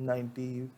90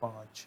5۔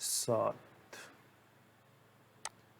7۔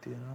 13،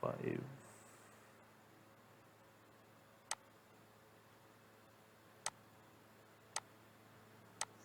5،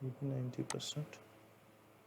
90%